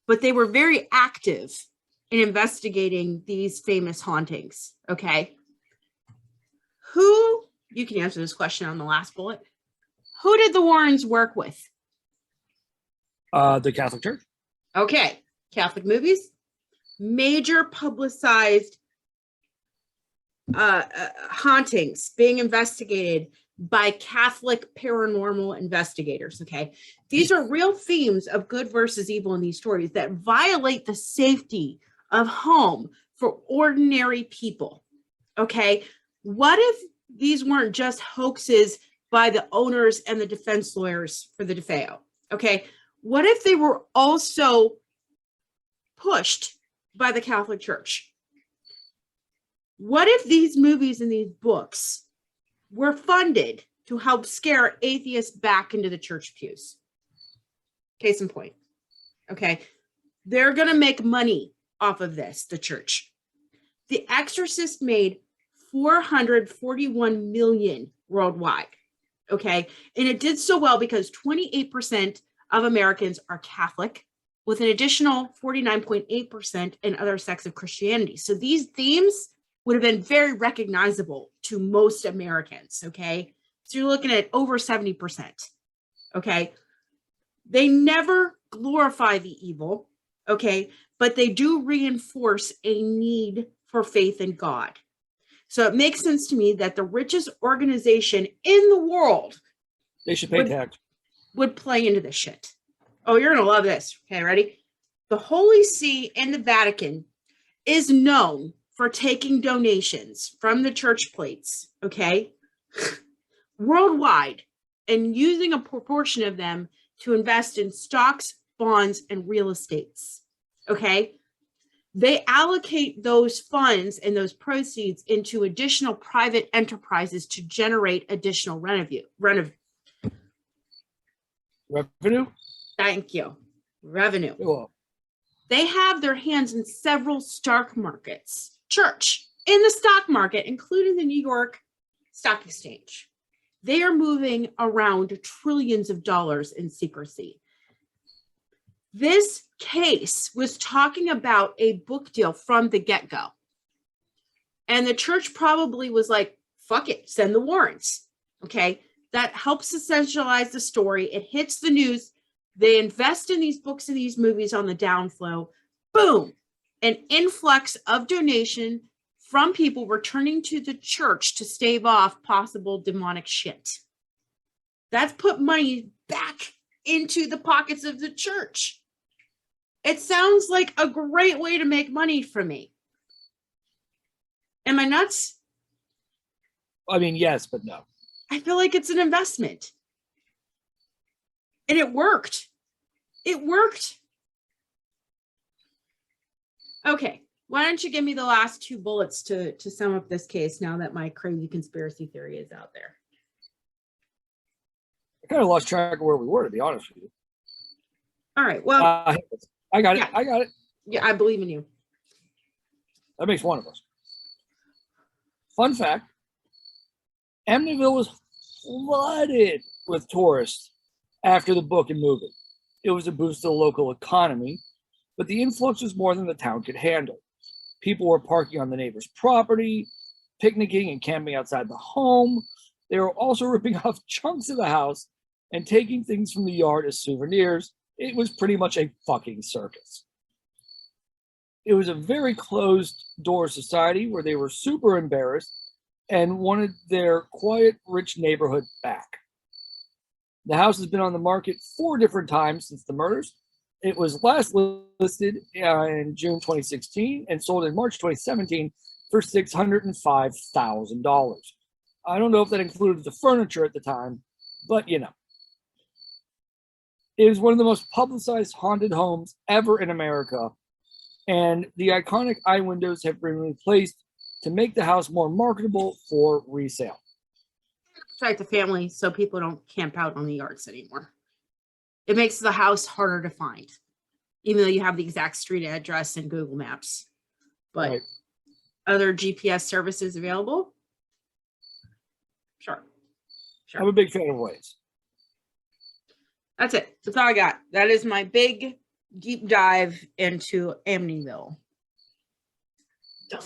But they were very active in investigating these famous hauntings. Okay. Who, you can answer this question on the last bullet. Who did the Warrens work with? The Catholic Church. Okay. Catholic movies, major publicized hauntings being investigated by Catholic paranormal investigators. Okay. These are real themes of good versus evil in these stories that violate the safety of home for ordinary people. Okay. What if these weren't just hoaxes by the owners and the defense lawyers for the DeFeo? Okay. What if they were also pushed by the Catholic Church? What if these movies and these books were funded to help scare atheists back into the church pews? Case in point. Okay. They're going to make money off of this, the church. The Exorcist made $441 million worldwide. Okay. And it did so well because 28% of Americans are Catholic, with an additional 49.8% in other sects of Christianity. So these themes would have been very recognizable to most Americans. Okay. So you're looking at over 70%. Okay. They never glorify the evil. Okay. But they do reinforce a need for faith in God. So it makes sense to me that the richest organization in the world, they should pay tax, would play into this shit. Oh, you're going to love this. Okay, ready? The Holy See and the Vatican is known for taking donations from the church plates, okay, worldwide, and using a proportion of them to invest in stocks, bonds, and real estates, okay? They allocate those funds and those proceeds into additional private enterprises to generate additional revenue. Thank you. Revenue. Cool. They have their hands in several stock markets. Church in the stock market, including the New York Stock Exchange. They are moving around trillions of dollars in secrecy. This case was talking about a book deal from the get-go. And the church probably was like, fuck it, send the warrants. Okay. That helps essentialize the story. It hits the news. They invest in these books and these movies on the downflow. Boom. An influx of donation from people returning to the church to stave off possible demonic shit. That's put money back into the pockets of the church. It sounds like a great way to make money for me. Am I nuts? I mean, yes, but no. I feel like it's an investment. And it worked. It worked. Okay. Why don't you give me the last two bullets to sum up this case now that my crazy conspiracy theory is out there? I kind of lost track of where we were, to be honest with you. All right. Well, I got it. Yeah. I got it. Yeah, I believe in you. That makes one of us. Fun fact, Amityville was flooded with tourists after the book and movie. It was a boost to the local economy, but the influx was more than the town could handle. People were parking on the neighbor's property, picnicking and camping outside the home. They were also ripping off chunks of the house and taking things from the yard as souvenirs. It was pretty much a fucking circus. It was a very closed door society where they were super embarrassed and wanted their quiet, rich neighborhood back. The house has been on the market 4 different times since the murders. It was last listed in June 2016 and sold in March 2017 for $605,000. I don't know if that included the furniture at the time, but you know. It is one of the most publicized haunted homes ever in America, and the iconic eye windows have been replaced to make the house more marketable for resale. Protect the family so people don't camp out on the yards anymore. It makes the house harder to find, even though you have the exact street address in Google Maps. But Right. Other GPS services available? Sure. I'm a big fan of Waze. That's it. That's all I got. That is my big deep dive into Amityville. Done.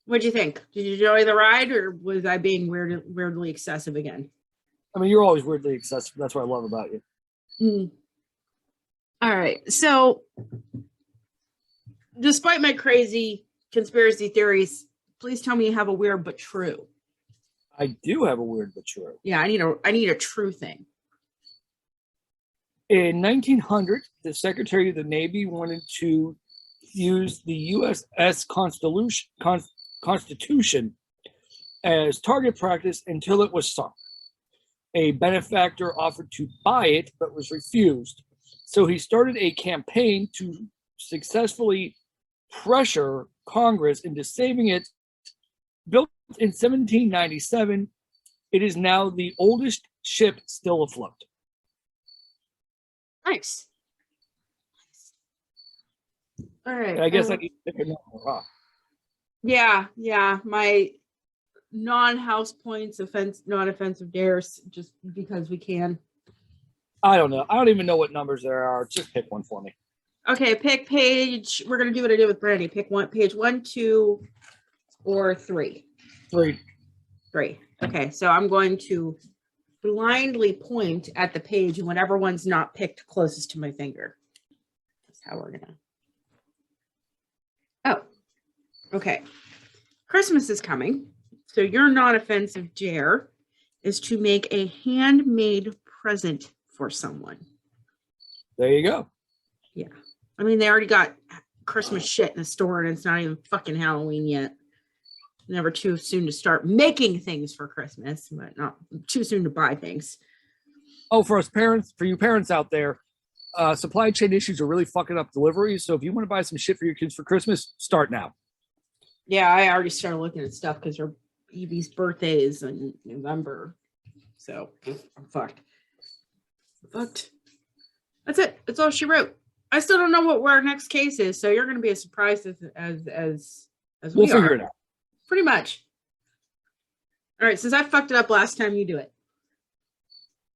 What'd you think? Did you enjoy the ride, or was I being weirdly excessive again? I mean, you're always weirdly excessive. That's what I love about you. All right. So, despite my crazy conspiracy theories. Please tell me you have a weird but true. I do have a weird but true. Yeah, I need a true thing. In 1900, the Secretary of the Navy wanted to use the USS Constitution as target practice until it was sunk. A benefactor offered to buy it, but was refused. So he started a campaign to successfully pressure Congress into saving it. Built in 1797, it is now the oldest ship still afloat. Nice. All right. I guess I need to pick a number, huh? Yeah. My non-house points, non-offensive dares, just because we can. I don't know. I don't even know what numbers there are. Just pick one for me. Okay, pick page. We're gonna do what I did with Brandy. Pick one, page 1, 2, or 3. 3. 3. Okay, so I'm going to blindly point at the page, and whatever one's not picked closest to my finger. That's how we're gonna. Oh, okay. Christmas is coming, so your non-offensive dare is to make a handmade present for someone. There you go. Yeah. I mean, they already got Christmas shit in the store, and it's not even fucking Halloween yet. Never too soon to start making things for Christmas, but not too soon to buy things. Oh, for you parents out there, supply chain issues are really fucking up deliveries. So if you want to buy some shit for your kids for Christmas, start now. Yeah, I already started looking at stuff because her Evie's birthday is in November. So I'm fucked. That's it. That's all she wrote. I still don't know what our next case is, so you're going to be as surprised as We'll figure it out. Pretty much. All right, since I fucked it up last time, you do it.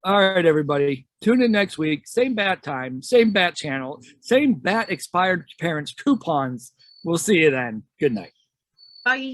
All right, everybody. Tune in next week. Same bat time, same bat channel, same bat expired parents coupons. We'll see you then. Good night. Bye.